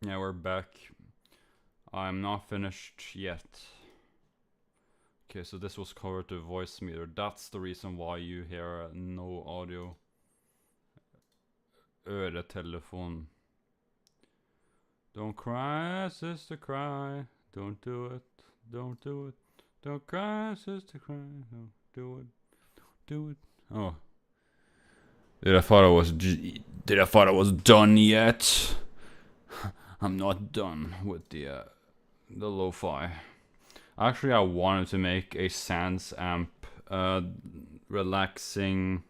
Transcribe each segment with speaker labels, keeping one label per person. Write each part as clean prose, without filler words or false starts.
Speaker 1: Yeah, we're back. I'm not finished yet. Okay, so this was covered to voice meter. That's the reason why you hear no audio. Öretelefon. Don't cry, sister, cry. Don't do it. Don't do it. Don't cry, sister, cry. Don't do it. Don't do it. Oh. Did I thought I was done yet? I'm not done with the lo-fi. Actually, I wanted to make a Sans amp, relaxing.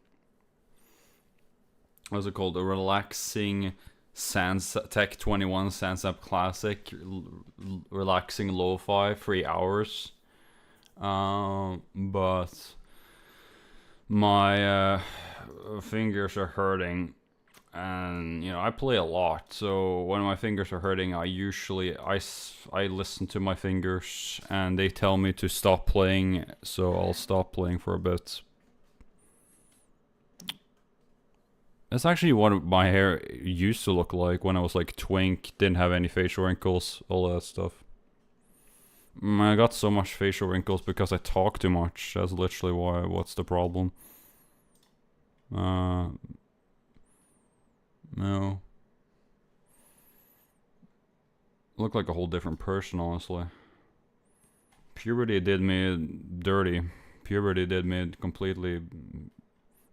Speaker 1: What's it called? A relaxing Sans Tech 21 Sans amp Classic, relaxing lo-fi, 3 hours. But my fingers are hurting. And you know, I play a lot, so when my fingers are hurting, I usually I listen to my fingers and they tell me to stop playing, so I'll stop playing for a bit. That's actually what my hair used to look like when I was like twink, didn't have any facial wrinkles, all that stuff. I got so much facial wrinkles because I talk too much. That's literally why. What's the problem? No. Look like a whole different person, honestly. Puberty did me dirty. Puberty did me completely.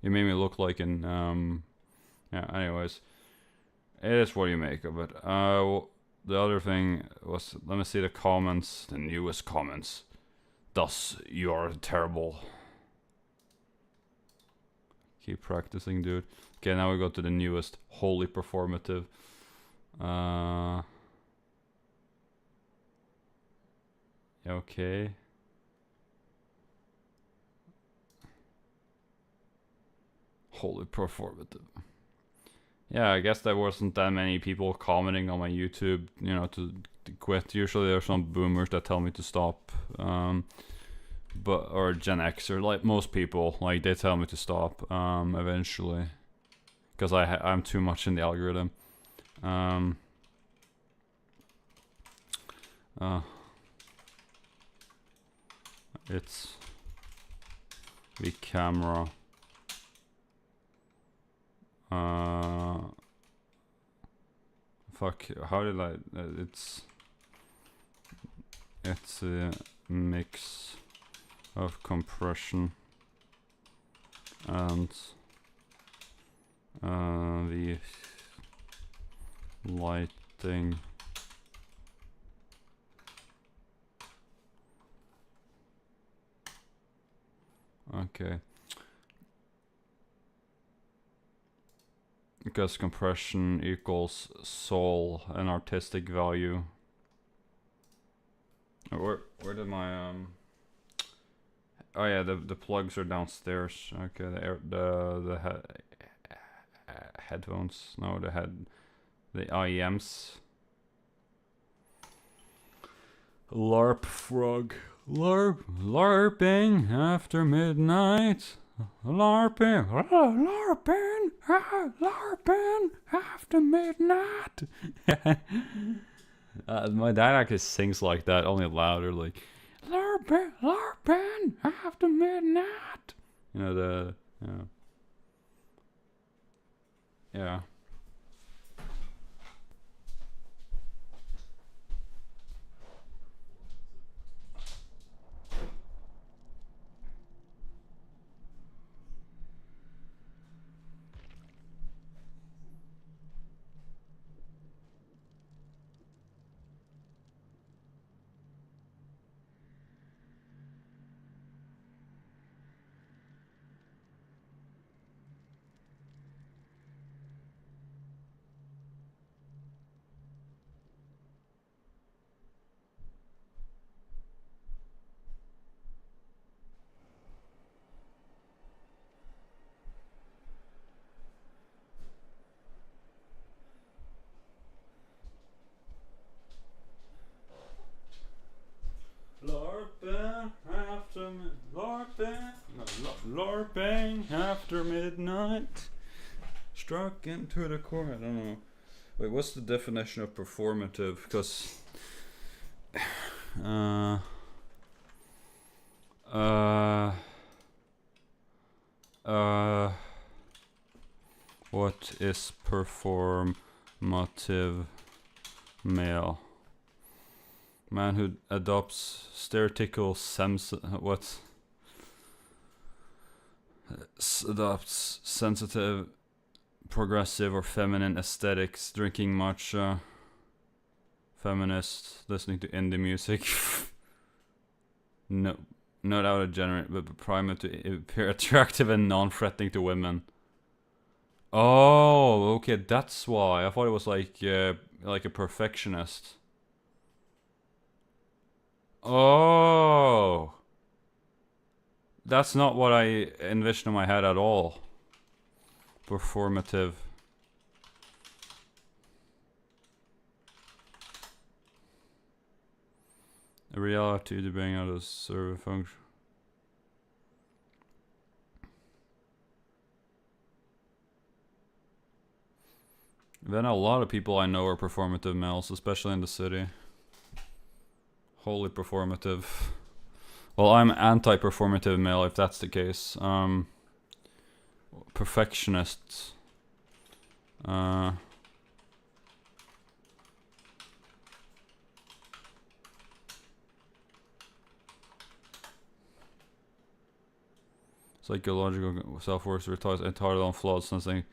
Speaker 1: It made me look like an yeah, anyways. It is what you make of it. The other thing was, let me see the comments, the newest comments. Thus, you are terrible. Keep practicing, dude. Okay, now we go to the newest, wholly performative. Okay. Wholly performative. Yeah, I guess there wasn't that many people commenting on my YouTube, you know, to quit. Usually there's some boomers that tell me to stop. Or Gen X, or like most people, like they tell me to stop eventually, because I'm too much in the algorithm. It's the camera. Fuck, how did I, it's a mix of compression and the lighting. Okay. Because compression equals soul, an artistic value. Where did my oh yeah, the plugs are downstairs. Okay, the headphones. No, the IEMs. LARP frog. LARPing after midnight. LARPing after midnight. My dad actually sings like that, only louder, like LARPing after midnight. You know, yeah. LARPing after midnight. Struck into the core. I don't know. Wait, what's the definition of performative? Because what is performative male? Man who adopts stereotypical adopts sensitive, progressive or feminine aesthetics, drinking matcha, feminist, listening to indie music. No, not out of generate, but primate to appear attractive and non-threatening to women. Oh, okay, that's why. I thought it was like a perfectionist. Oh, that's not what I envisioned in my head at all. Performative. A reality to bring out a server function. Then a lot of people I know are performative males, especially in the city. Wholly performative. Well, I'm anti-performative male if that's the case. Perfectionists. Psychological self-worth relies entirely on flawed sensing.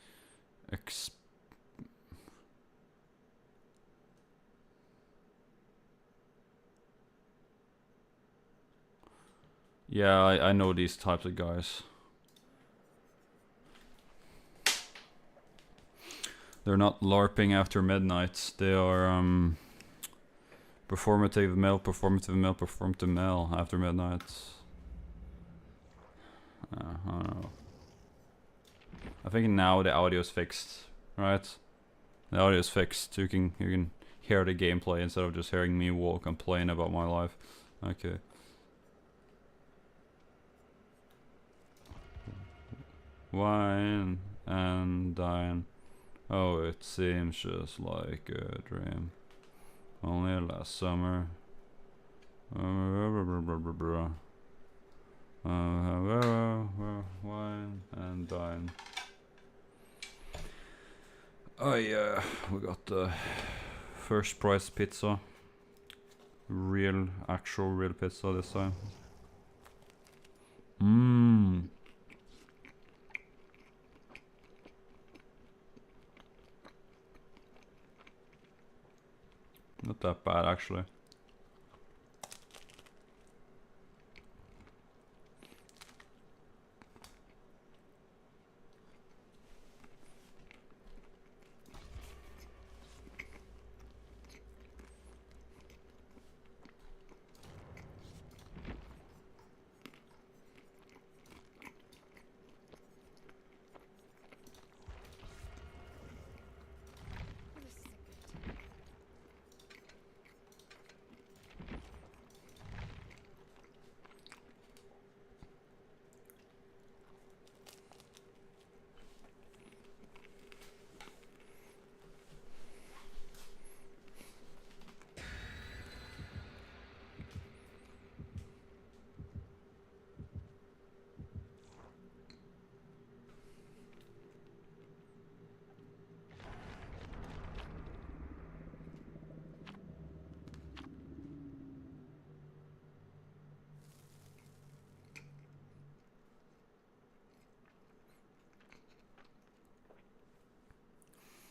Speaker 1: Yeah, I know these types of guys. They're not LARPing after midnight. They are performative male after midnight. I don't know. I think now the audio is fixed, right? The audio is fixed. You can hear the gameplay instead of just hearing me complain about my life. Okay. Wine and dine. Oh, it seems just like a dream. Only last summer. Wine and dine. Oh yeah, we got the first price pizza. Actual real pizza this time. Mmm. Not that bad, actually.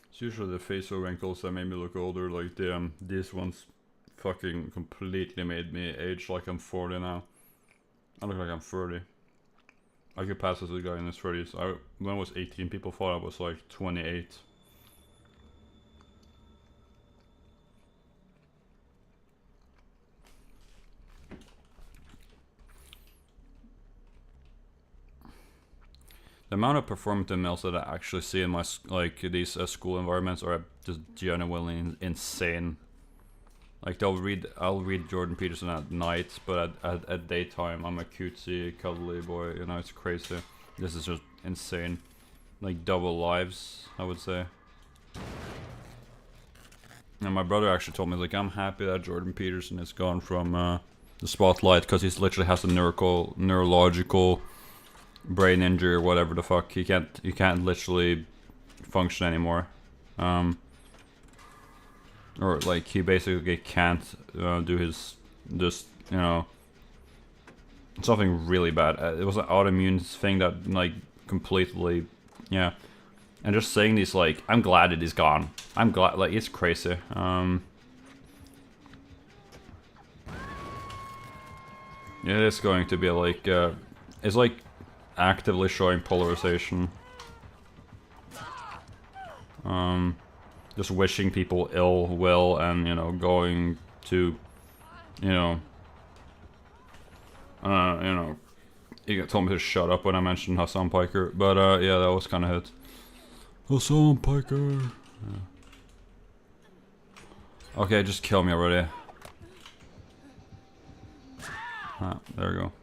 Speaker 1: It's usually the facial wrinkles that made me look older, like these ones fucking completely made me age like I'm 40 now. I look like I'm 30. I could pass as a guy in his 30s. When I was 18, people thought I was like 28. The amount of performative males that I actually see in my these school environments are just genuinely insane. Like I'll read Jordan Peterson at night, but at daytime I'm a cutesy, cuddly boy. You know, it's crazy. This is just insane. Like double lives, I would say. And my brother actually told me, like, I'm happy that Jordan Peterson is gone from the spotlight, because he literally has a neurological brain injury or whatever the fuck. He can't literally function anymore. Or like he basically can't do his you know, something really bad. It was an autoimmune thing that like completely, yeah. And just saying this, like, I'm glad it is gone. I'm glad, like, it's crazy. It is going to be like, it's like actively showing polarization. Just wishing people ill will, and, you know, going to, you know, you told me to shut up when I mentioned Hassan Piker, but yeah, that was kind of it. Hassan Piker. Yeah. Okay, just kill me already. Ah, there we go.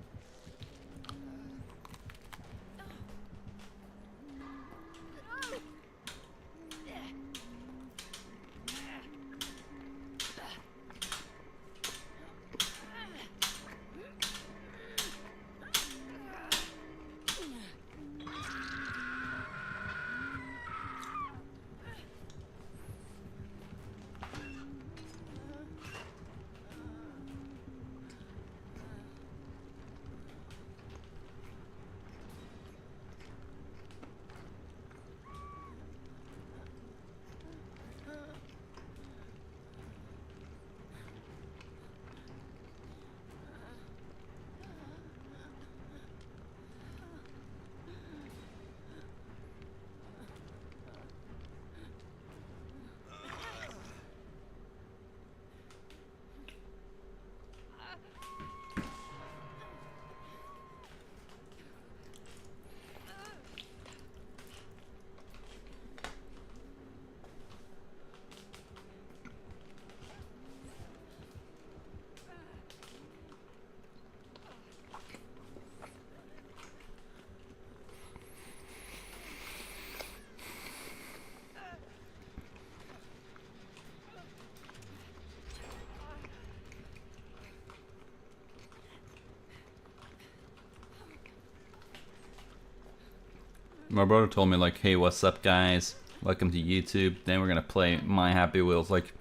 Speaker 1: My brother told me, like, hey, what's up, guys? Welcome to YouTube. Then we're gonna play My Happy Wheels. Like,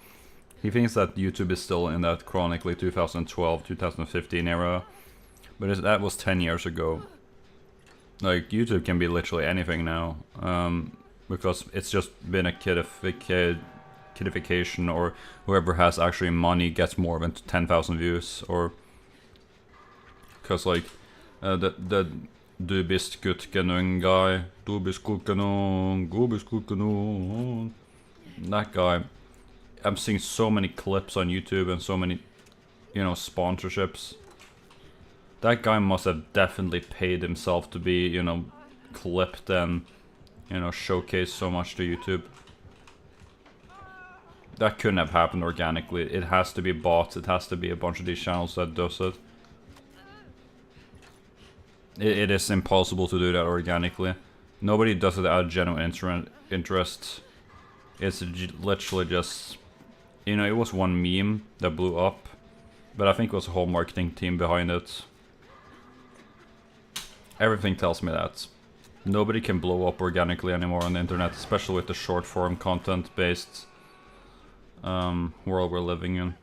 Speaker 1: he thinks that YouTube is still in that chronically 2012, 2015 era. But that was 10 years ago. Like, YouTube can be literally anything now. Because it's just been a kidification, or whoever has actually money gets more than 10,000 views. Or, because, like, the Du bist gut genug guy. Du bist gut genug. Du bist gut genug. That guy. I'm seeing so many clips on YouTube and so many, you know, sponsorships. That guy must have definitely paid himself to be, you know, clipped and, you know, showcased so much to YouTube. That couldn't have happened organically. It has to be bots. It has to be a bunch of these channels that does it. It is impossible to do that organically. Nobody does it out of genuine interest. It's literally just, you know, it was one meme that blew up, but I think it was a whole marketing team behind it. Everything tells me that. Nobody can blow up organically anymore on the internet, especially with the short form content based world we're living in.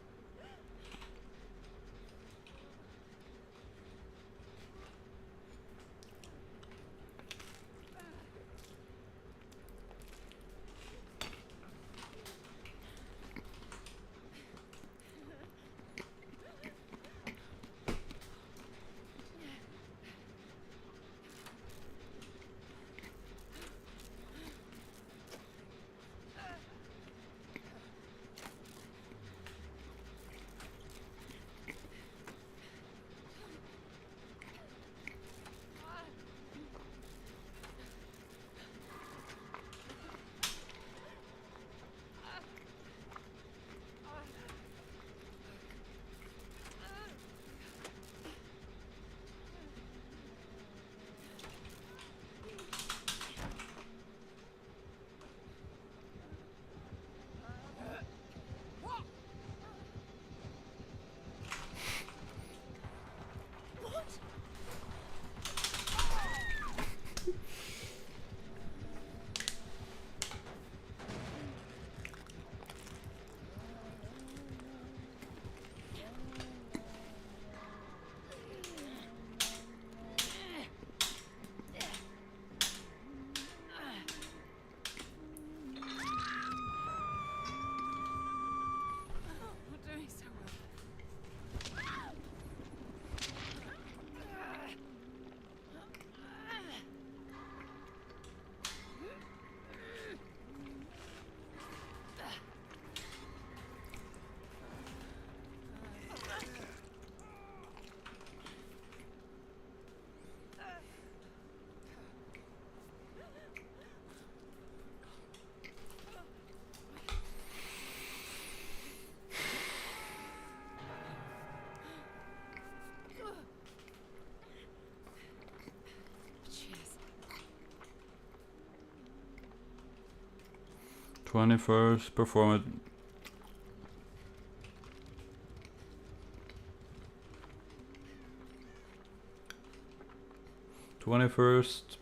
Speaker 1: 21st, perform it.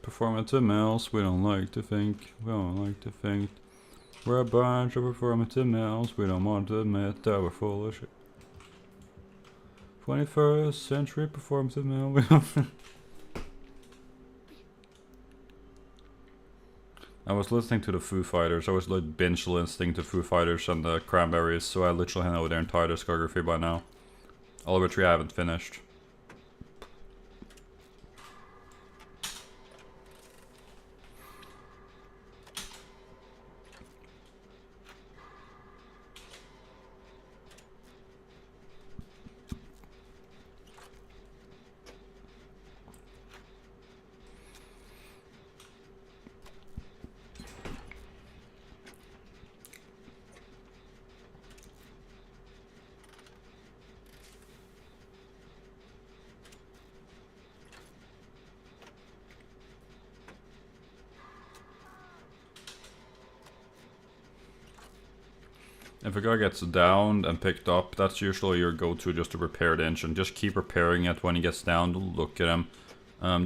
Speaker 1: Performative males, we don't like to think, We're a bunch of performative males, we don't want to admit that we're full of shit. 21st century performative male, we don't I was listening to the Foo Fighters, I was like binge listening to Foo Fighters and the Cranberries, so I literally know their entire discography by now. All of which we haven't finished. If a guy gets downed and picked up, that's usually your go-to just to repair the engine. Just keep repairing it when he gets down, don't look at him.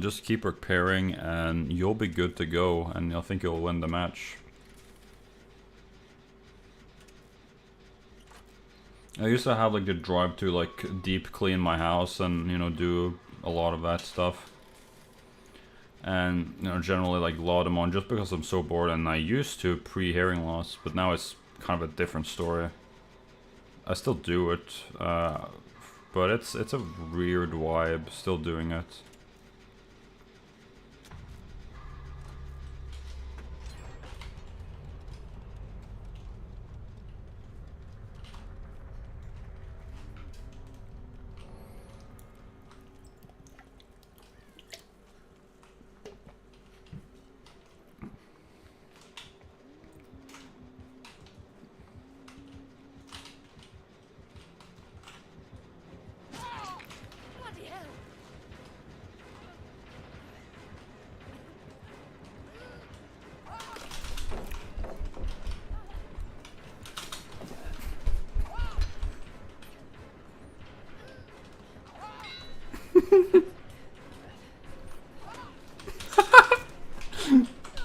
Speaker 1: Just keep repairing and you'll be good to go, and I think you'll win the match. I used to have like the drive to like deep clean my house and, you know, do a lot of that stuff. And, you know, generally like load them on just because I'm so bored, and I used to pre-hearing loss, but now it's kind of a different story. I still do it, but it's a weird vibe still doing it.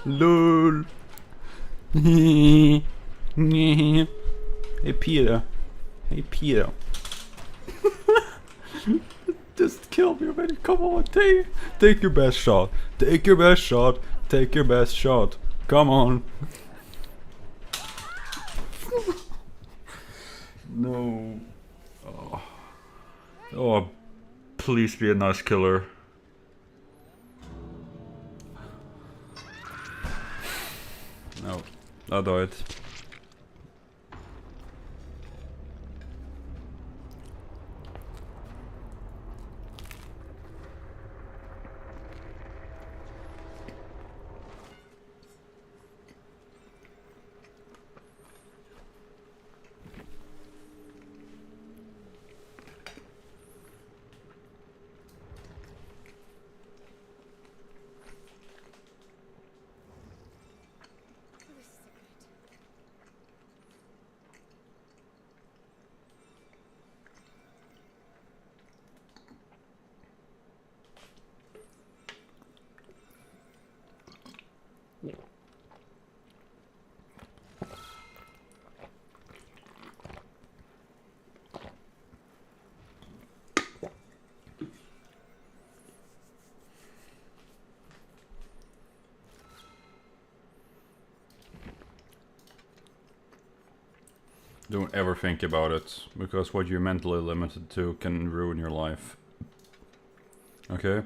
Speaker 1: LOL. Hey Peter. Hey Peter. Just kill me already. Come on, take your best shot. Take your best shot. Take your best shot. Come on. No. Oh. Oh, please be a nice killer. No, I died. Don't ever think about it, because what you're mentally limited to can ruin your life. Okay?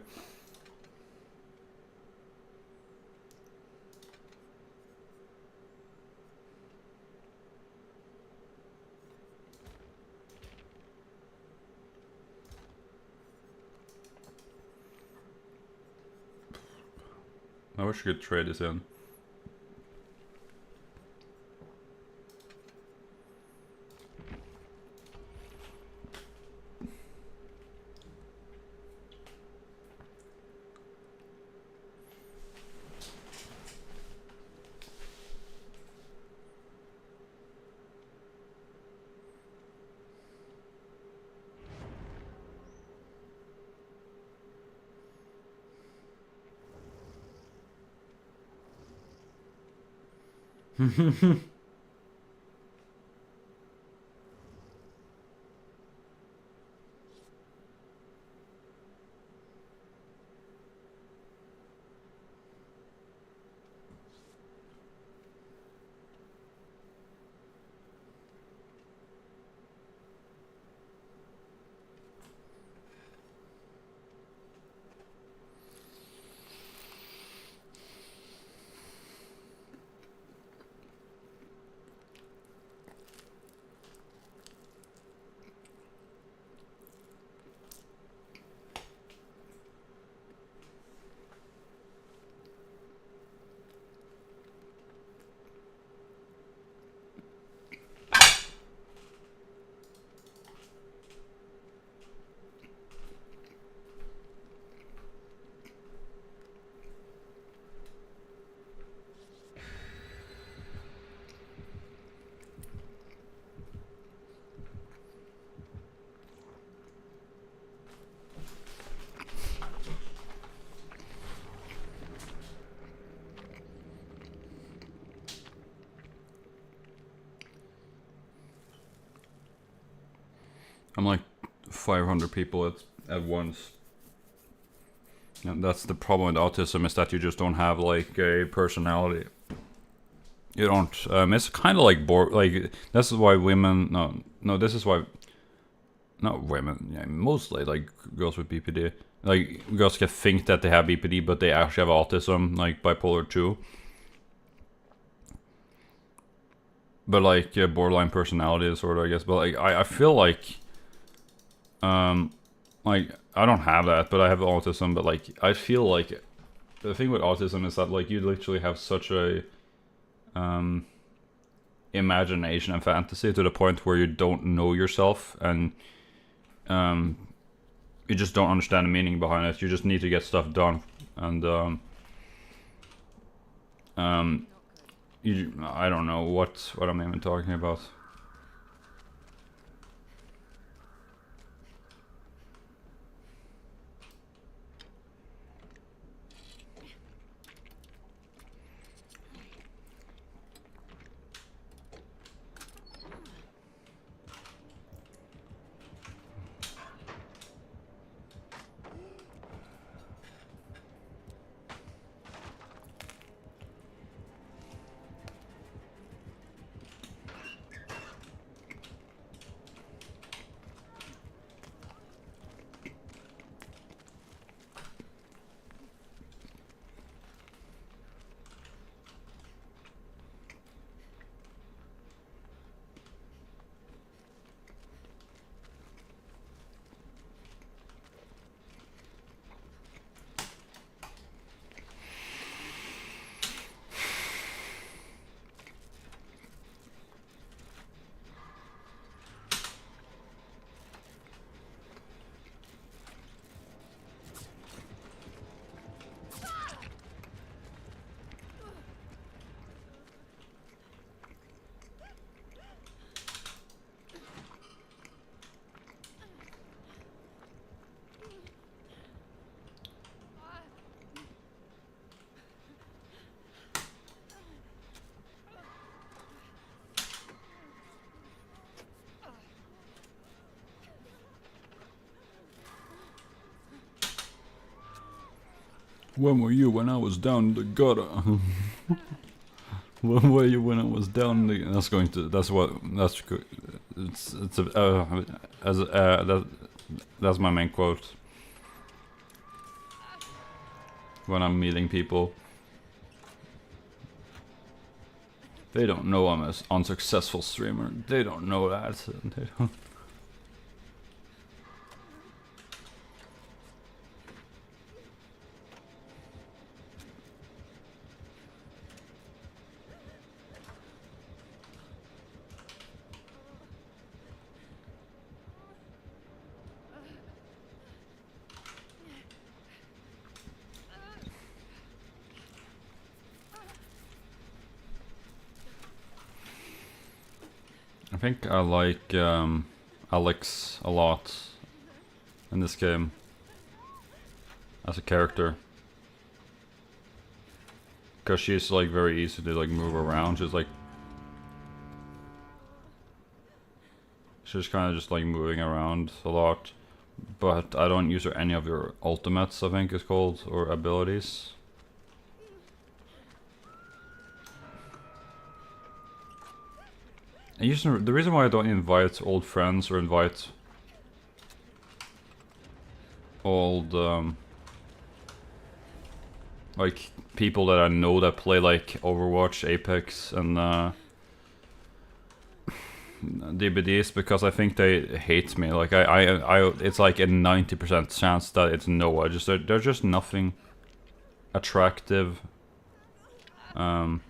Speaker 1: I wish you could trade this in. I'm like 500 people at once. And that's the problem with autism, is that you just don't have like a personality. You don't. It's kind of like like this is why women. No. This is why. Not women. Yeah, mostly like girls with BPD. Like girls can think that they have BPD, but they actually have autism, like bipolar 2. But like borderline personality disorder, I guess. But like I feel like I don't have that, but I have autism. But like I feel like the thing with autism is that like you literally have such a imagination and fantasy to the point where you don't know yourself, and you just don't understand the meaning behind it. You just need to get stuff done, and I don't know what I'm even talking about. When were you when I was down in the gutter? When were you when I was down in the... That's good. That's my main quote. When I'm meeting people. They don't know I'm an unsuccessful streamer. They don't know that. They don't. I think I like Alex a lot in this game as a character. Cause she's like very easy to like move around. She's kind of just like moving around a lot. But I don't use her any of your ultimates, I think it's called, or abilities. And the reason why I don't invite old friends or invite old like people that I know that play like Overwatch, Apex, and DBDs, because I think they hate me. Like I it's like a 90% chance that it's no. They're just nothing attractive. Like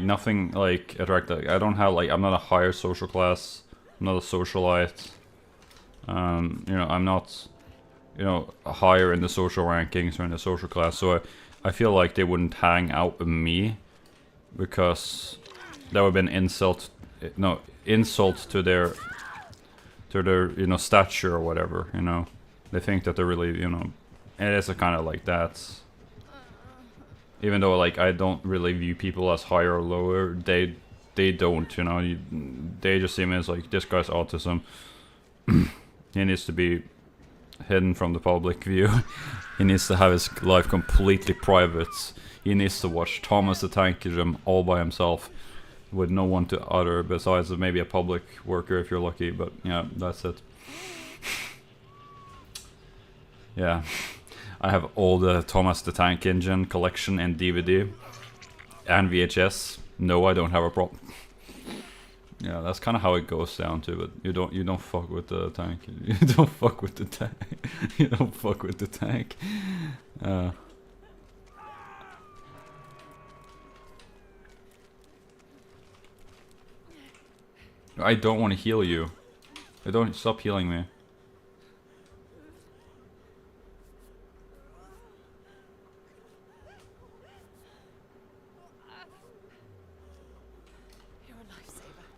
Speaker 1: nothing like attractive. I don't have like, I'm not a higher social class. I'm not a socialite. You know, I'm not, you know, higher in the social rankings or in the social class. So I feel like they wouldn't hang out with me, because that would have been insult to their you know, stature or whatever, you know. They think that they're really, you know, and it is a kind of like that. Even though like I don't really view people as higher or lower, they don't, you know. They just see me as like, this guy's autism. He needs to be hidden from the public view. He needs to have his life completely private. He needs to watch Thomas the Tank Engine all by himself, with no one to utter besides maybe a public worker if you're lucky. But yeah, that's it. Yeah, I have all the Thomas the Tank Engine collection in DVD and VHS. No, I don't have a problem. Yeah, that's kind of how it goes down to it. You don't fuck with the tank. You don't fuck with the tank. You don't fuck with the tank. I don't want to heal you. I don't, stop healing me.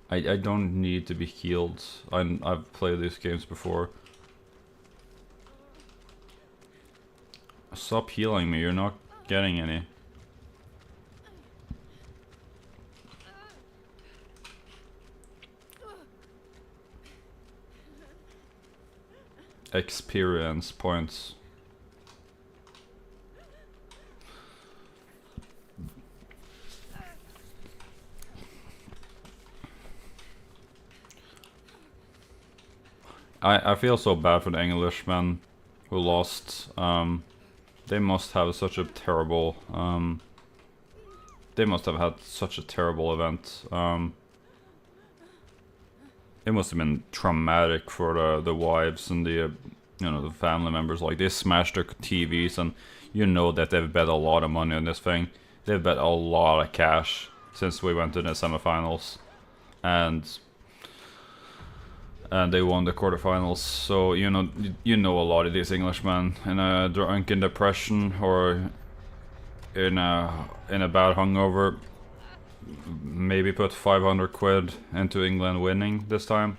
Speaker 1: I don't need to be healed. I've played these games before. Stop healing me, you're not getting any. Experience points. I feel so bad for the Englishmen who lost. They must have such a terrible they must have had such a terrible event. It must have been traumatic for the wives and the you know, the family members. Like, they smashed their TVs, and you know that they've bet a lot of money on this thing. They've bet a lot of cash since we went to the semifinals, and they won the quarterfinals. So you know a lot of these Englishmen in a drunken depression or in a bad hungover maybe put 500 quid into England winning this time.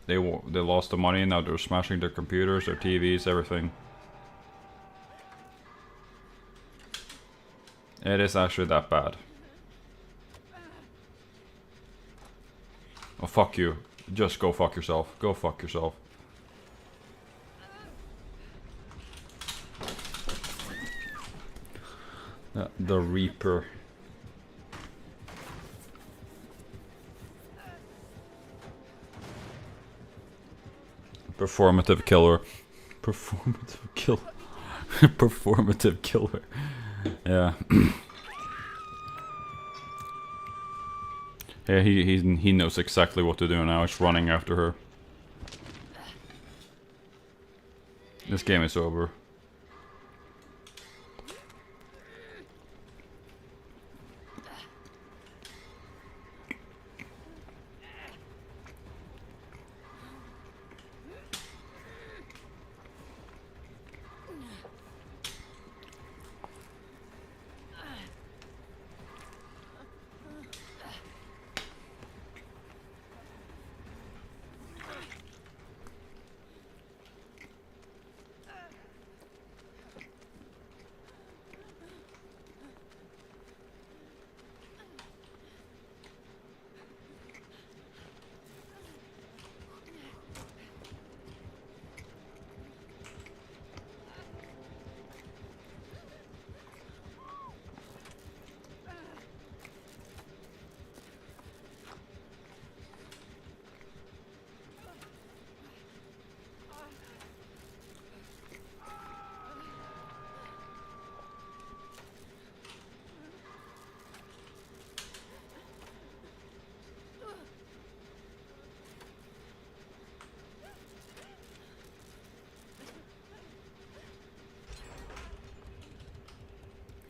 Speaker 1: They lost the money, now they're smashing their computers, their TVs, everything. It is actually that bad. Oh, fuck you. Just go fuck yourself. Go fuck yourself. The Reaper. Performative killer. Performative killer. Performative killer. Yeah. Yeah, he knows exactly what to do now. He's running after her. This game is over.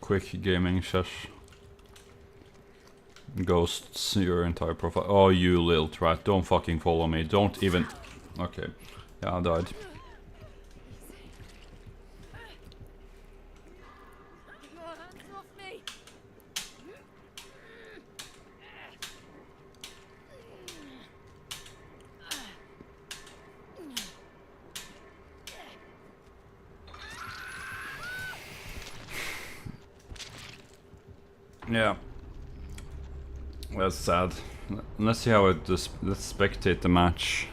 Speaker 1: quick gaming sesh. Ghosts your entire profile. Oh, you little twat. Don't fucking follow me. Don't even... Okay. Yeah, I died. Yeah. That's sad. Let's see how it does. Let's spectate the match.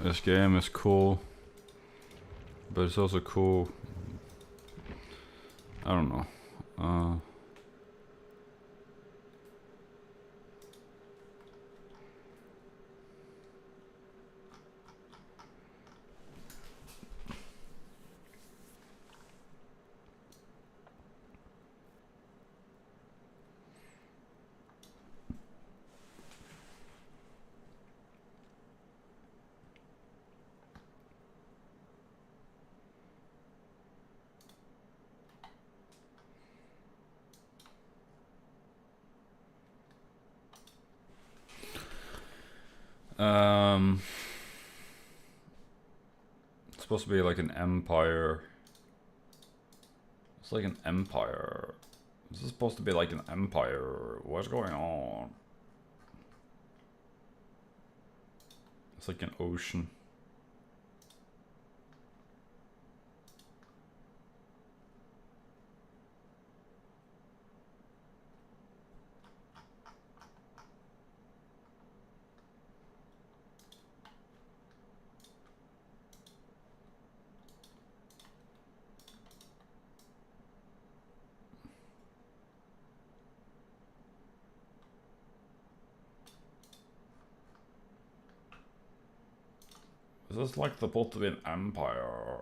Speaker 1: This game is cool, but it's also cool. I don't know. It's supposed to be like an empire. It's like an empire. This is supposed to be like an empire. What's going on? It's like an ocean. Is this like supposed to be an empire?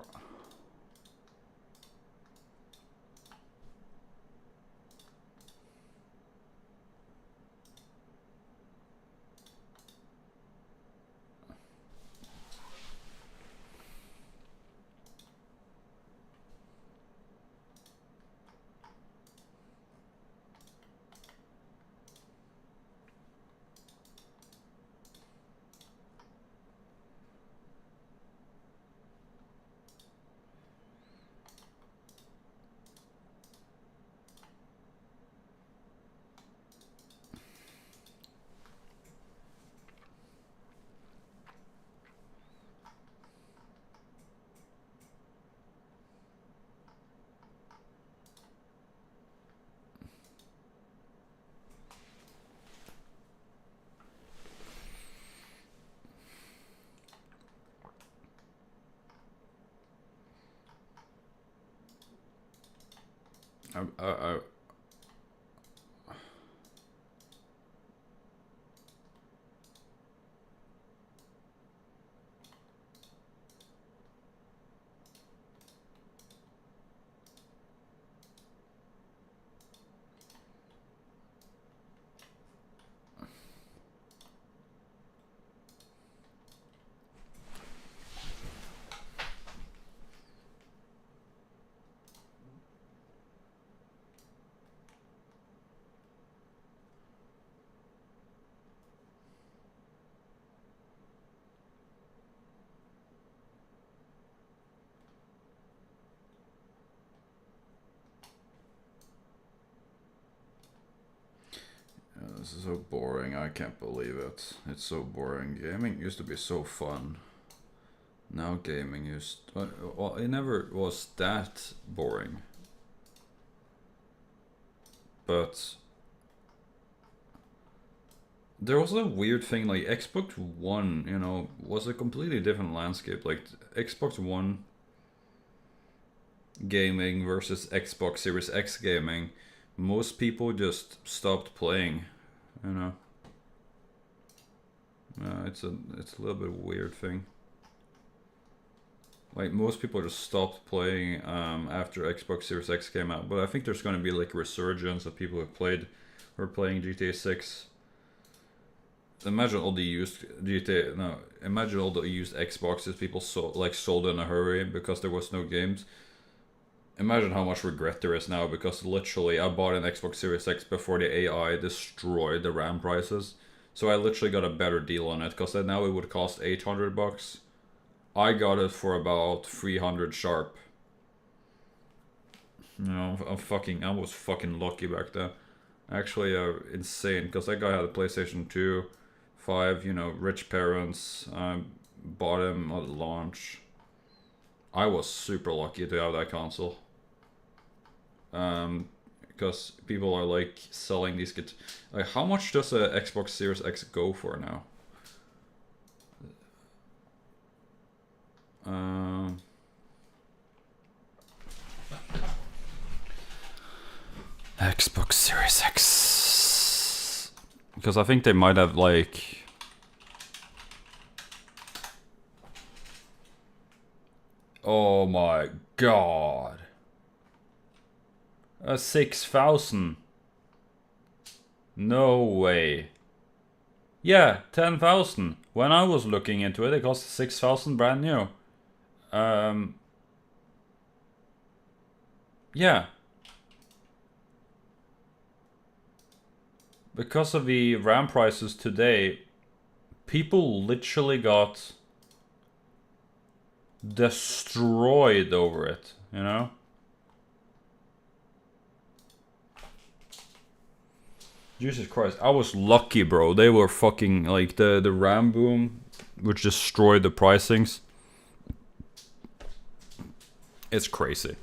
Speaker 1: I This is so boring, I can't believe it. It's so boring. Gaming used to be so fun. Now gaming well, it never was that boring. But there was a weird thing, like Xbox One, you know, was a completely different landscape. Like Xbox One gaming versus Xbox Series X gaming, most people just stopped playing, you know. It's a little bit weird thing. Like most people just stopped playing after Xbox Series X came out, but I think there's going to be like a resurgence of people who were playing GTA 6. Imagine all the used GTA. No, imagine all the used Xboxes people sold in a hurry because there was no games. Imagine how much regret there is now, because literally I bought an Xbox Series X before the AI destroyed the RAM prices. So I literally got a better deal on it, because now it would cost $800. I got it for about 300 sharp. You know, I was fucking lucky back then. Actually, insane, because that guy had a PlayStation 2, 5, you know, rich parents. Bought him at launch. I was super lucky to have that console. Because people are like selling these kits. Like, how much does a Xbox Series X go for now? Xbox Series X. Because I think they might have like... Oh my god. 6,000. No way. Yeah, 10,000. When I was looking into it, it cost 6,000 brand new. Yeah. Because of the RAM prices today, people literally got destroyed over it, you know? Jesus Christ, I was lucky, bro. They were fucking, like, the RAM boom, which destroyed the pricings. It's crazy.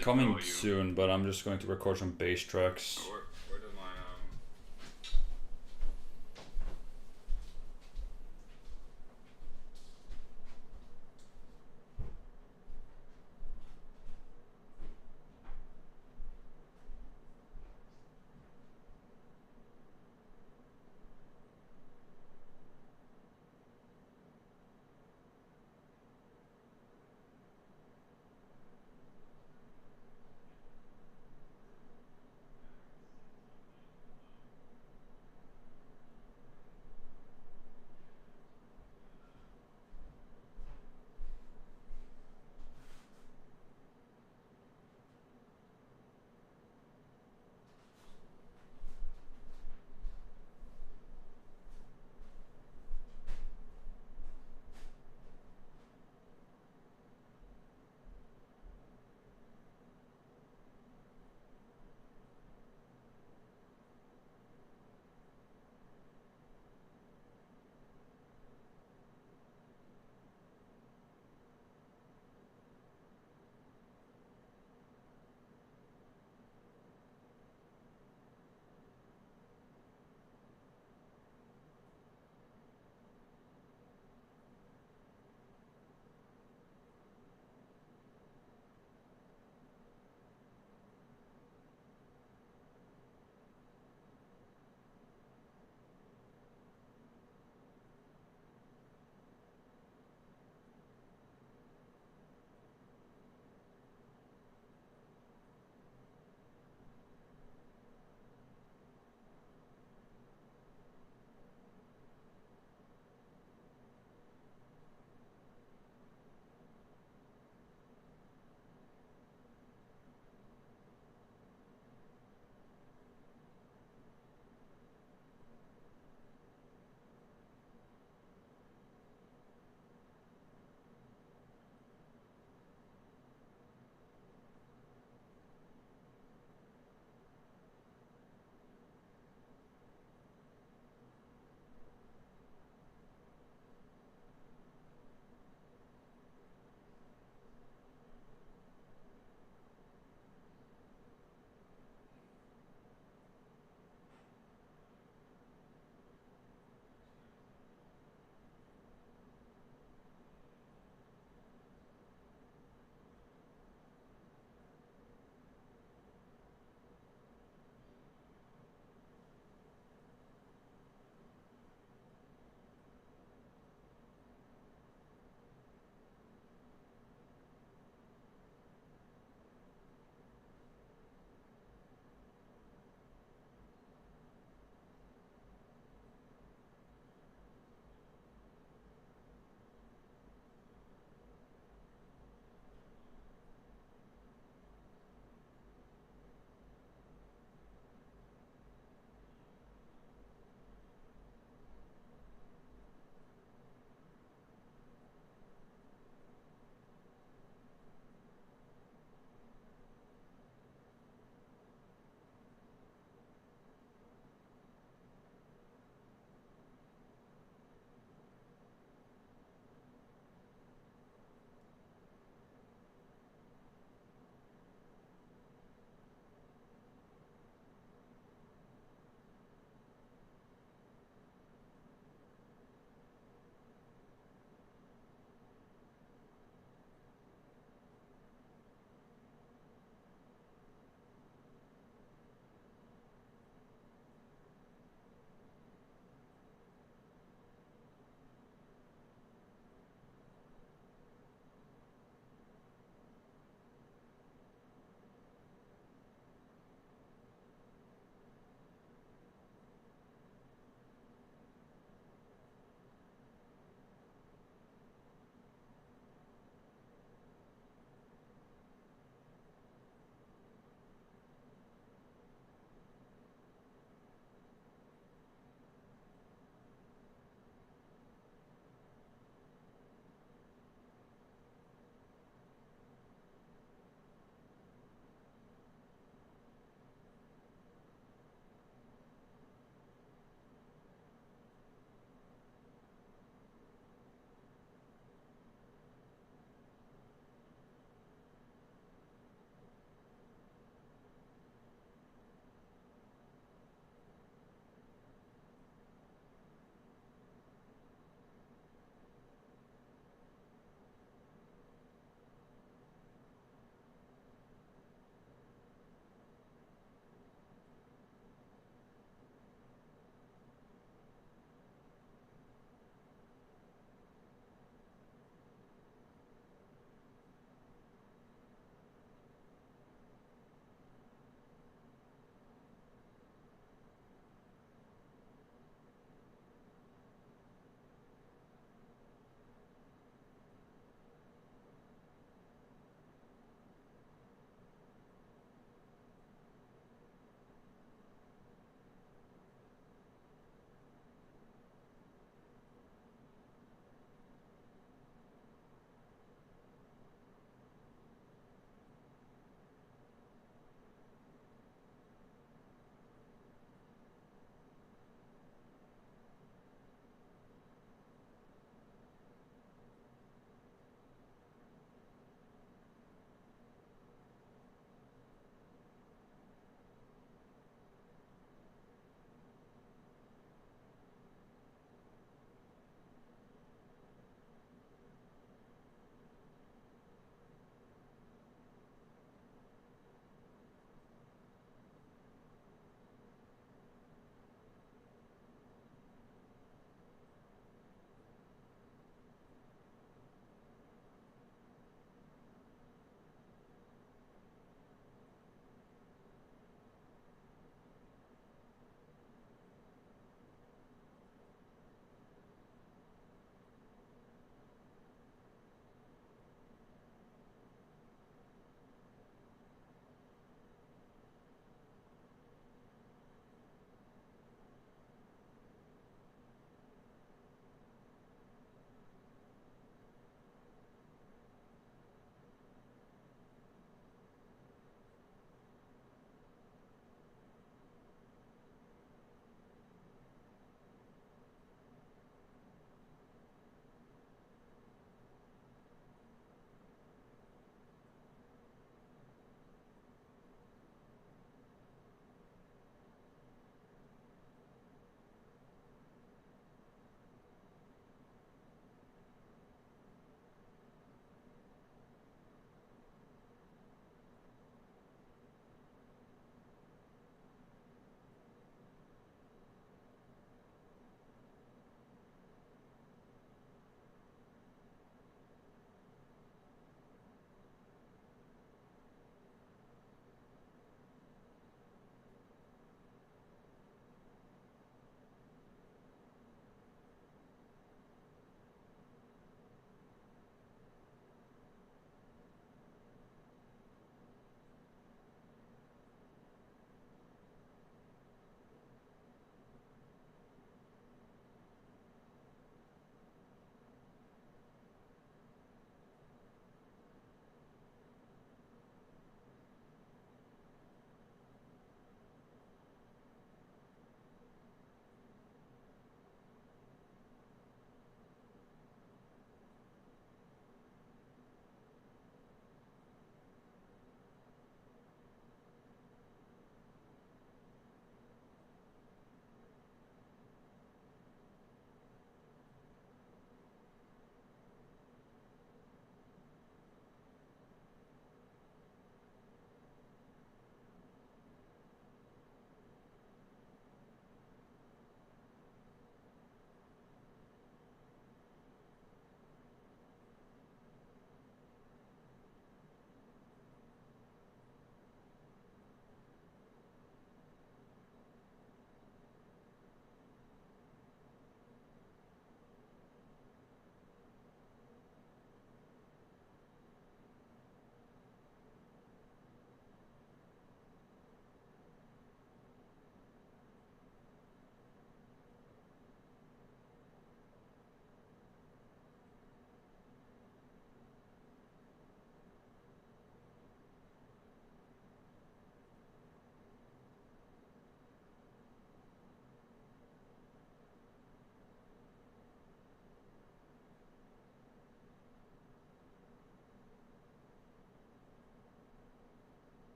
Speaker 1: coming soon, but I'm just going to record some bass tracks.
Speaker 2: Where did my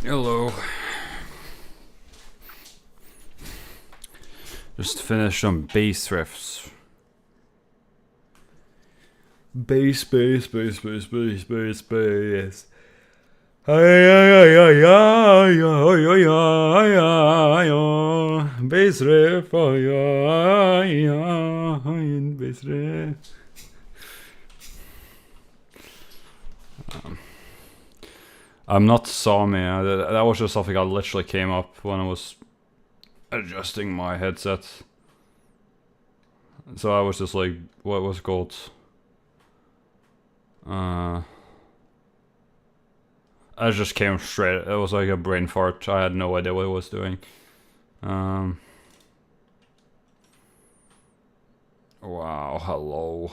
Speaker 1: Hello. Just finished some bass riffs. Bass. Bass riff. Bass riff. I'm not Sami. That was just something I literally came up when I was adjusting my headset. So I was just like, what was it called? I just came straight. It was like a brain fart. I had no idea what I was doing. Wow, hello.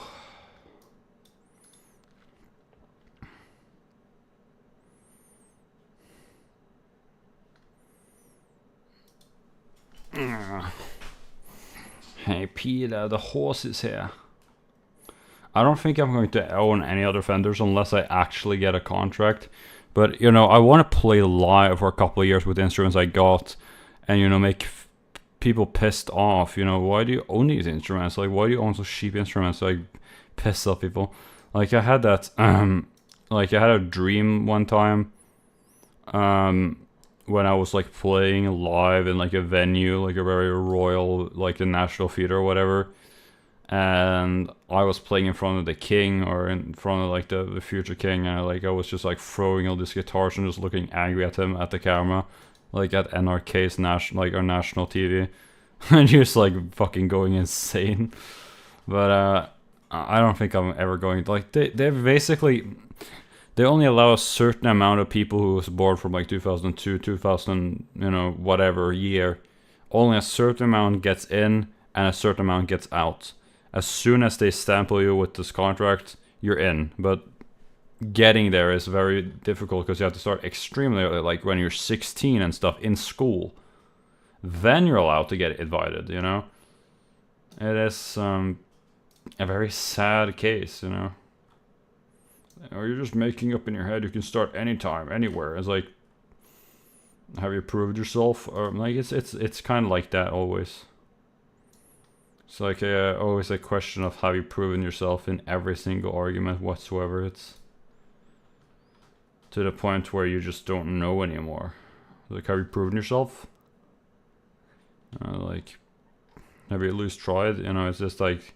Speaker 1: Hey Peter, the horse is here. I don't think I'm going to own any other Fenders unless I actually get a contract. But, you know, I want to play live for a couple of years with the instruments I got. And, you know, make people pissed off. You know, why do you own these instruments? Like, why do you own so cheap instruments? Like, piss off people. Like, I had that, like, I had a dream one time. When I was, like, playing live in, like, a venue, like a very royal, like the National Theatre or whatever. And I was playing in front of the king, or in front of like the future king, and I was just like throwing all these guitars and just looking angry at him at the camera, like at NRK's our national TV, and just like fucking going insane. But I don't think I'm ever going to, like, they basically, they only allow a certain amount of people who was born from like 2002, 2000, you know, whatever year. Only a certain amount gets in and a certain amount gets out. As soon as they stample you with this contract, you're in. But getting there is very difficult because you have to start extremely early, like when you're 16 and stuff, in school. Then you're allowed to get invited, you know? It is a very sad case, you know? Or you're just making up in your head you can start anytime, anywhere. It's like, have you proved yourself? Or like, it's kind of like that always. It's like always a question of have you proven yourself in every single argument whatsoever. It's to the point where you just don't know anymore. Like, have you proven yourself? Like, have you at least tried? You know, it's just like,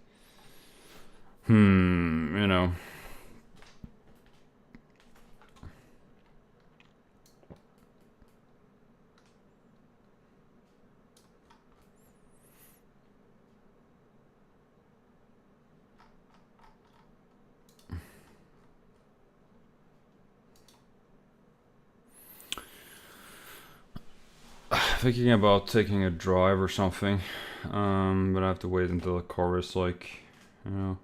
Speaker 1: you know. Thinking about taking a drive or something, but I have to wait until the car is like, you know.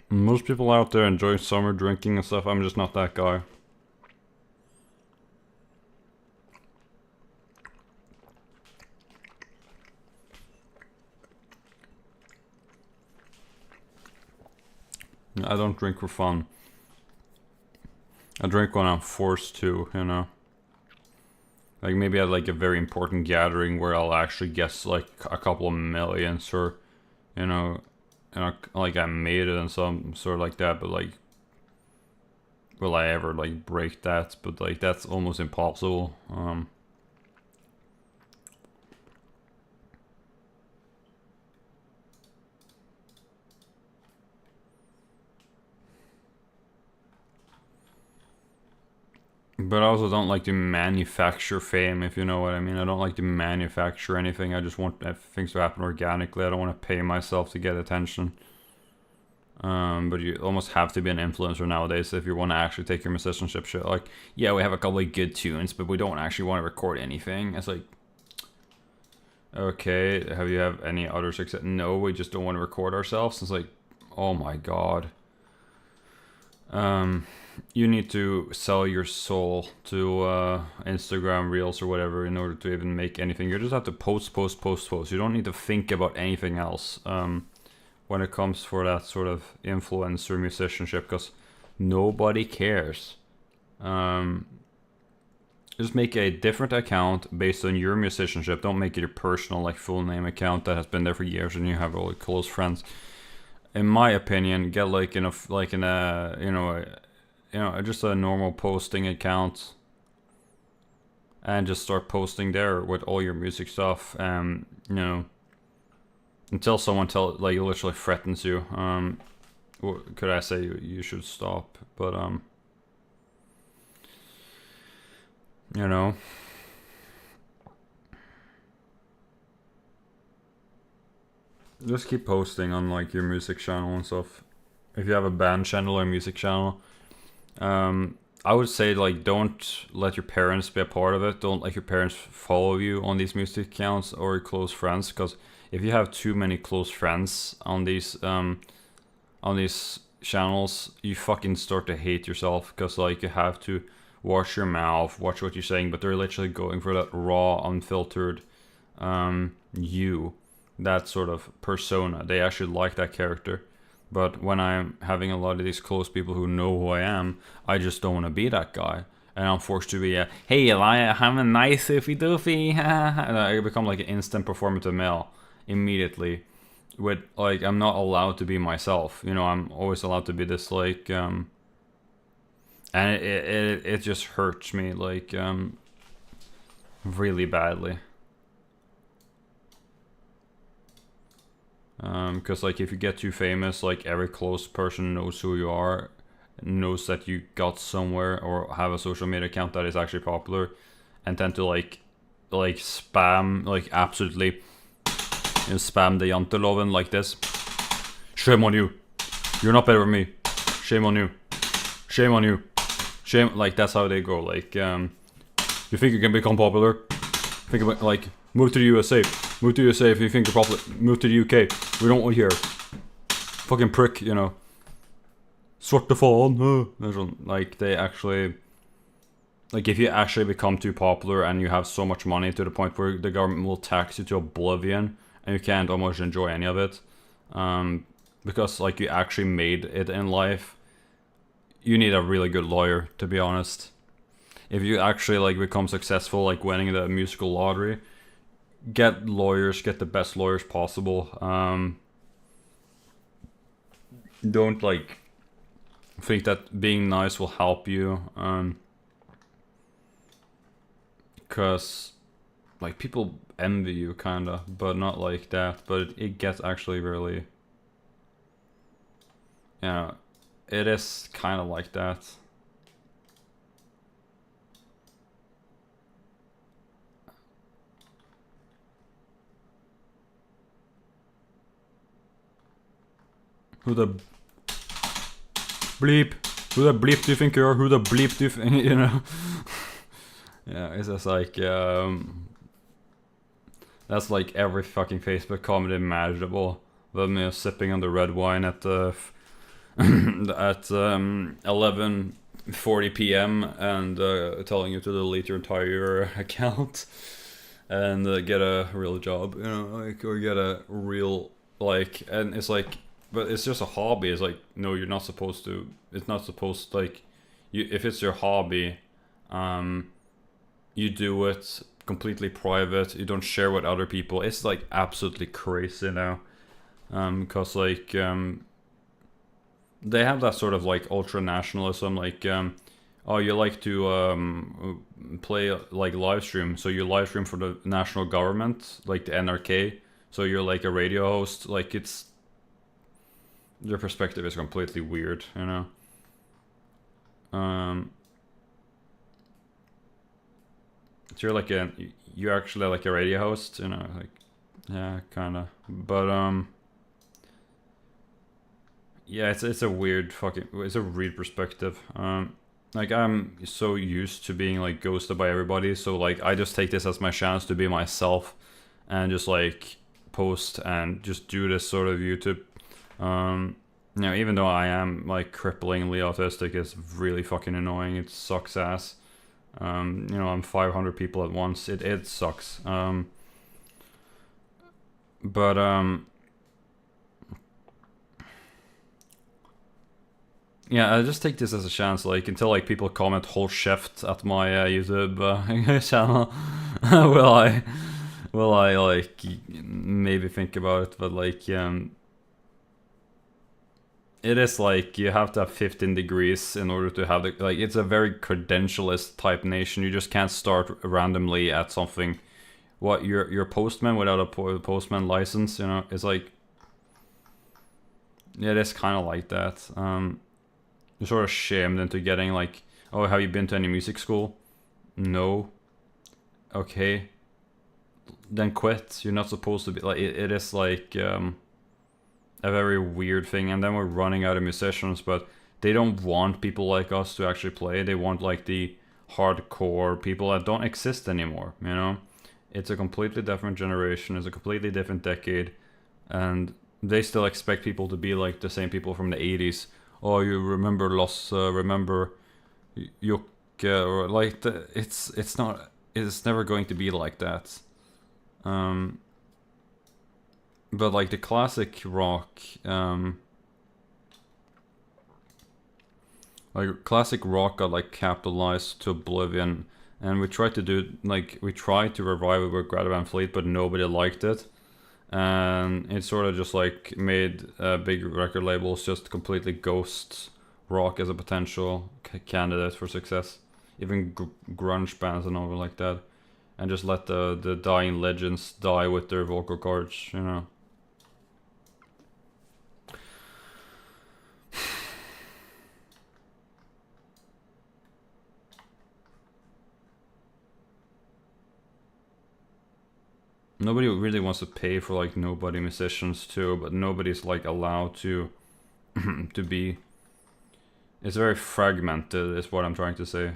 Speaker 1: Most people out there enjoy summer drinking and stuff. I'm just not that guy. I don't drink for fun. I drink when I'm forced to, you know. Like maybe at like a very important gathering where I'll actually guess like a couple of millions, or, you know, like I made it and some sort of like that, but like, will I ever like break that? But like that's almost impossible. But I also don't like to manufacture fame, if you know what I mean. I don't like to manufacture anything. I just want things to happen organically. I don't want to pay myself to get attention. But you almost have to be an influencer nowadays if you want to actually take your musicianship shit. Like, yeah, we have a couple of good tunes, but we don't actually want to record anything. It's like, okay, have you have any other success? No, we just don't want to record ourselves. It's like, oh my god. You need to sell your soul to Instagram Reels or whatever in order to even make anything. You just have to post. You don't need to think about anything else. when it comes for that sort of influencer musicianship, because nobody cares. Just make a different account based on your musicianship. Don't make it your personal, like, full name account that has been there for years and you have all close friends. In my opinion, get like in a just a normal posting account, and just start posting there with all your music stuff. Until someone literally threatens you. Could I say you should stop? But just keep posting on like your music channel and stuff. If you have a band channel or music channel, I would say, like, don't let your parents be a part of it. Don't let your parents follow you on these music accounts or your close friends, because if you have too many close friends on these channels, you fucking start to hate yourself, because like you have to watch your mouth, watch what you're saying, but they're literally going for that raw, unfiltered you, that sort of persona. They actually like that character. But when I'm having a lot of these close people who know who I am, I just don't want to be that guy. And I'm forced to be hey, I have a nice oofy doofy. And I become like an instant performative male immediately. With, like, I'm not allowed to be myself. I'm always allowed to be this, like, and it just hurts me, like, really badly. Because like if you get too famous, like every close person knows who you are, knows that you got somewhere or have a social media account that is actually popular, and tend to like spam, like absolutely spam the janteloven like this. Shame on you. You're not better than me. Shame on you. Shame on you. Shame. Like, that's how they go. Like, you think you can become popular? Think about, like, move to the USA. Move to the USA if you think you're popular. Move to the UK. We don't want here. Fucking prick, Svarte faen. Like, they actually... Like, if you actually become too popular and you have so much money to the point where the government will tax you to oblivion and you can't almost enjoy any of it, because, like, you actually made it in life, you need a really good lawyer, to be honest. If you actually, like, become successful, like, winning the musical lottery, get lawyers, get the best lawyers possible. Don't, like, think that being nice will help you, because, like, people envy you, kinda, but not like that. But it gets actually really, it is kind of like that. Who the bleep? Who the bleep do you think you are? Who the bleep do you think, Yeah, it's just like, that's like every fucking Facebook comment imaginable. With me sipping on the red wine at at 11:40 p.m. and telling you to delete your entire account and get a real job, like, or get a real, like, and it's like, but it's just a hobby. It's like, no, you're not supposed to. It's not supposed, like, if it's your hobby, you do it completely private. You don't share with other people. It's like absolutely crazy now, because like they have that sort of like ultra nationalism, like oh, you like to play like live stream, so you live stream for the national government, like the NRK. So you're like a radio host. Like, it's, your perspective is completely weird, So you're like you're actually like a radio host, like, yeah, kinda. But yeah, it's a weird it's a weird perspective. Like, I'm so used to being like ghosted by everybody, so like I just take this as my chance to be myself and just like post and just do this sort of YouTube. Even though I am like cripplingly autistic, it's really fucking annoying. It sucks ass. I'm 500 people at once. It sucks. But Yeah, I just take this as a chance, like, until like people comment whole shift at my YouTube channel. will I like maybe think about it? But like, it is like you have to have 15 degrees in order to have the, like, it's a very credentialist type nation. You just can't start randomly at something. What, you're a postman without a postman license, you know? It's like, it is kind of like that. You're sort of shamed into getting like, oh, have you been to any music school? No. Okay. Then quit. You're not supposed to be like, it is like a very weird thing. And then we're running out of musicians, but they don't want people like us to actually play. They want like the hardcore people that don't exist anymore, you know? It's a completely different generation. It's a completely different decade. And they still expect people to be like the same people from the 80s. Oh, you remember remember Yuk, or like it's not. It's never going to be like that. But like the classic rock, like classic rock got like capitalized to oblivion, and we tried to do like we tried to revive it with Greta Van Fleet, but nobody liked it. And it sort of just like made big record labels just completely ghost rock as a potential candidate for success, even grunge bands and all like that, and just let the dying legends die with their vocal cords, you know. Nobody really wants to pay for like nobody musicians too, but nobody's like allowed to to be. It's very fragmented, is what I'm trying to say.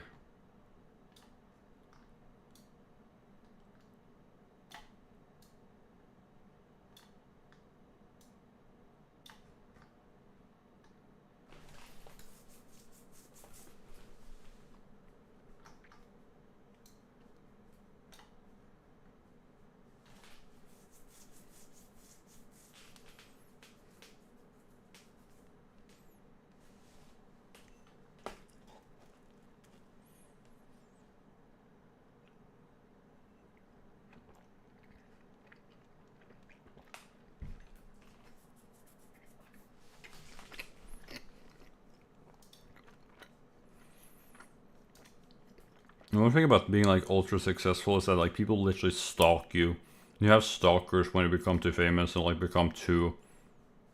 Speaker 1: The one thing about being like ultra successful is that like people literally stalk you. You have stalkers when you become too famous and like become too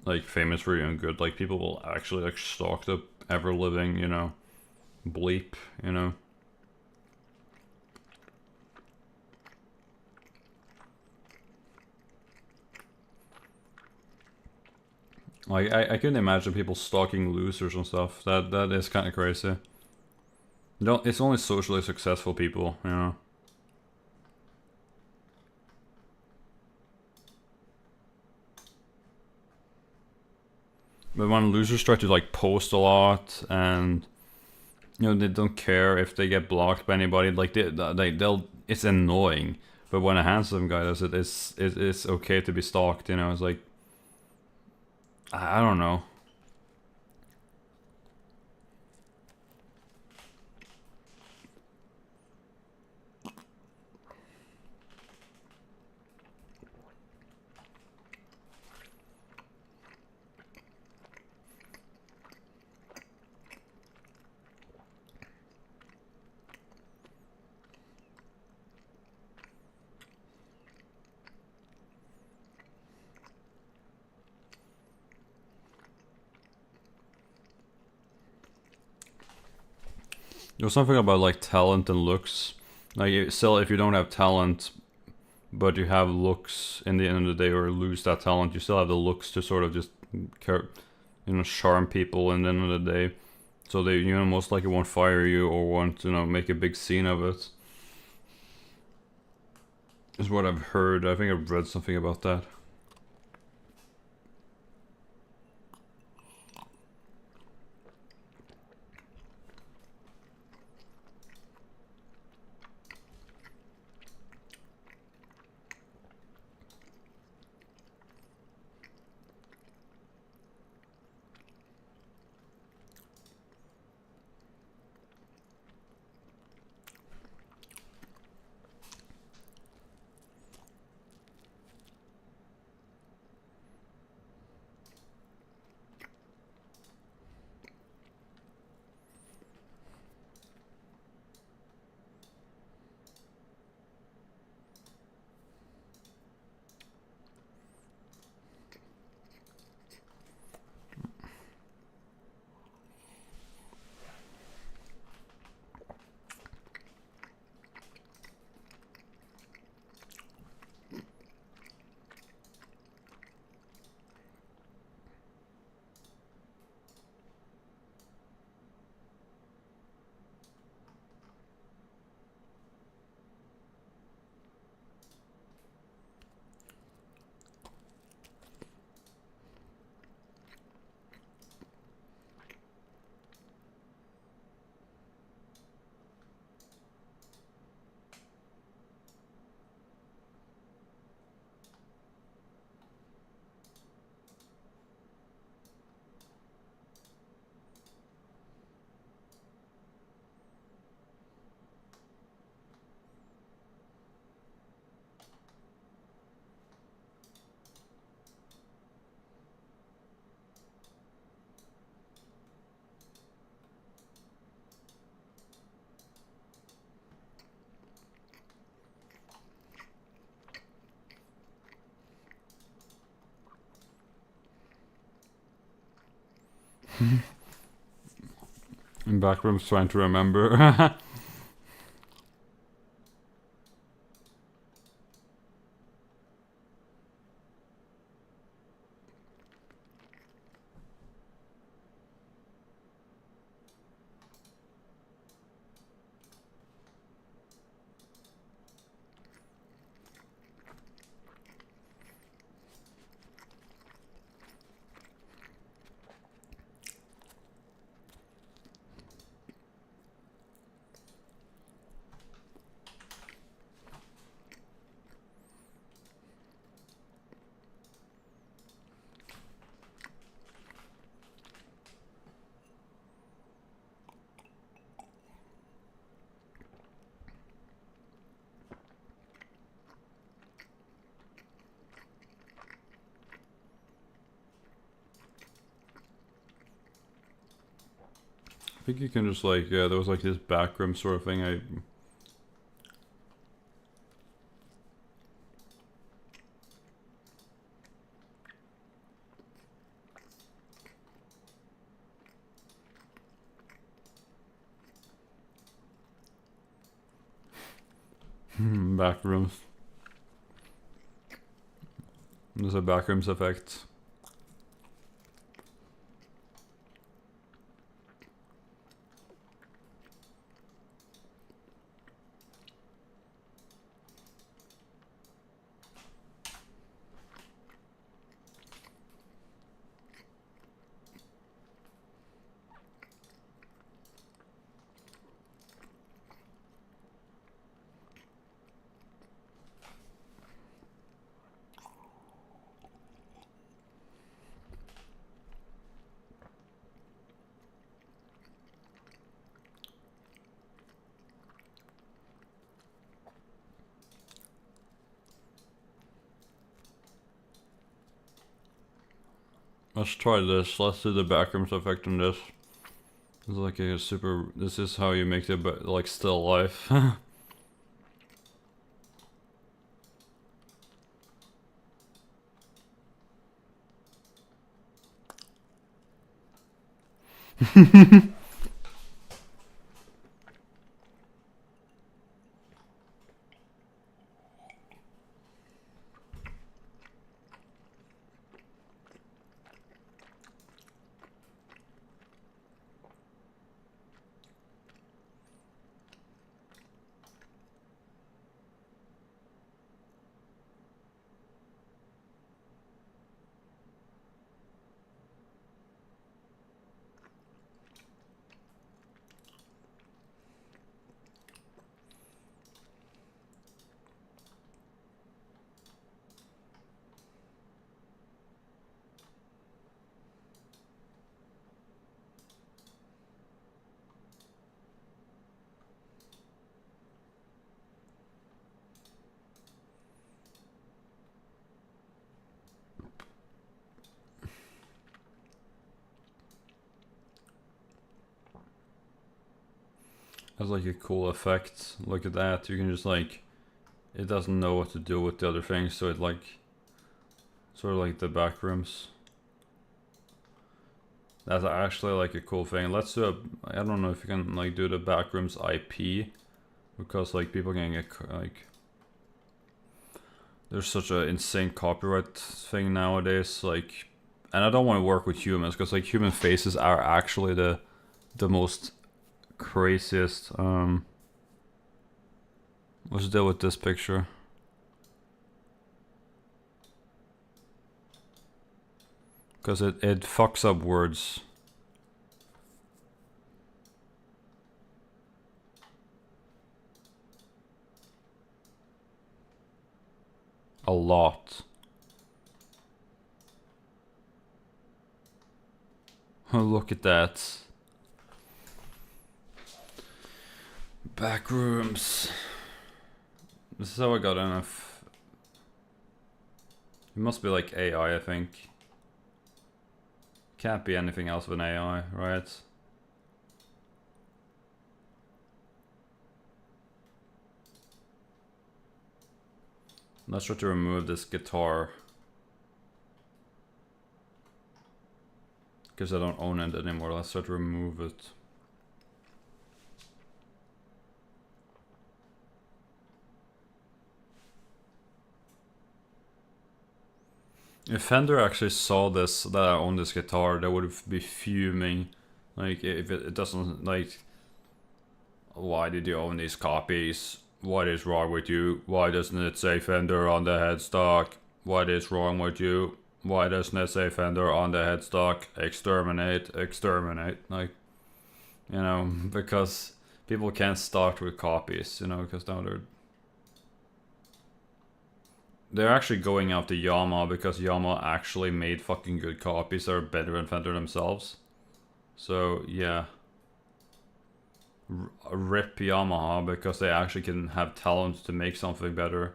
Speaker 1: like famous for your own good. Like people will actually like stalk the ever living, you know, bleep, you know. Like I couldn't imagine people stalking losers and stuff. That is kind of crazy. Don't. It's only socially successful people, you know. But when losers try to like post a lot and you know they don't care if they get blocked by anybody, like they'll it's annoying. But when a handsome guy does it, it's okay to be stalked, you know. It's like I don't know. There's something about like talent and looks. Like still, if you don't have talent, but you have looks in the end of the day, or lose that talent, you still have the looks to sort of just, you know, charm people in the end of the day. So they, you know, most likely won't fire you or won't, you know, make a big scene of it. Is what I've heard. I think I've read something about that. In backrooms trying to remember. I think you can just like, yeah, there was like this backroom sort of thing. Backrooms. There's a backrooms effect. Let's try this. Let's do the backrooms effect on this. It's like a super. This is how you make the like still life. That's like a cool effect. Look at that. You can just like, it doesn't know what to do with the other things, so it like, sort of like the backrooms. That's actually like a cool thing. Let's do a, I don't know if you can like do the backrooms IP, because like people can get like, there's such an insane copyright thing nowadays. Like, and I don't want to work with humans because like human faces are actually the most craziest. Let's deal with this picture. Because it fucks up words. A lot. Oh, look at that. Backrooms. This is how I got enough. It must be like AI, I think. Can't be anything else than AI, right? Let's try to remove this guitar. Because I don't own it anymore. Let's try to remove it. If Fender actually saw this, that I own this guitar, they would be fuming. Like, if it doesn't, like, why did you own these copies? What is wrong with you? Why doesn't it say Fender on the headstock? What is wrong with you? Why doesn't it say Fender on the headstock? Exterminate, exterminate. Like, you know, because people can't start with copies, you know, because now they're actually going after Yamaha because Yamaha actually made fucking good copies that are better than Fender themselves. So, yeah. Rip Yamaha because they actually can have talent to make something better.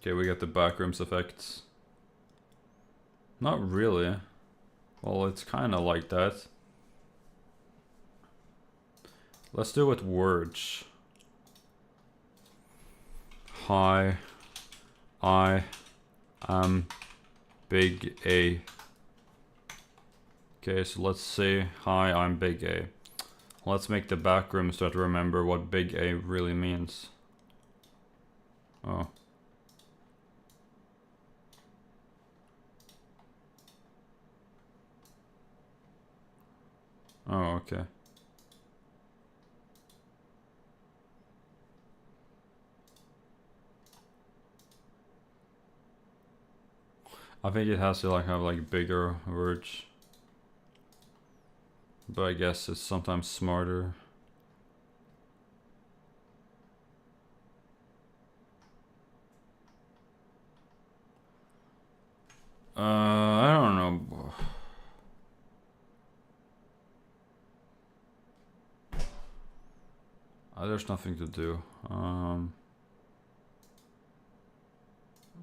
Speaker 1: Okay, we got the backrooms effects. Not really. Well, it's kind of like that. Let's do it with words. Hi, I am Big A. Okay, so let's say, hi, I'm Big A. Let's make the backroom start to remember what Big A really means. Oh. Oh, okay. I think it has to like have like bigger words. But I guess it's sometimes smarter. I don't know. There's nothing to do. No,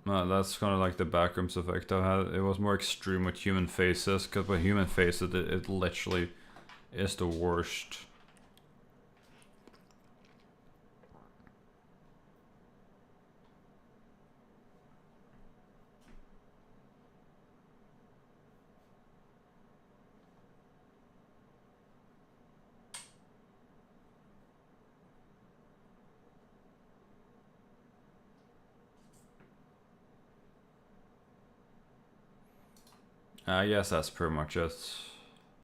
Speaker 1: that's kind of like the backrooms effect I had. It was more extreme with human faces, because with human faces, it literally is the worst. I guess that's pretty much it.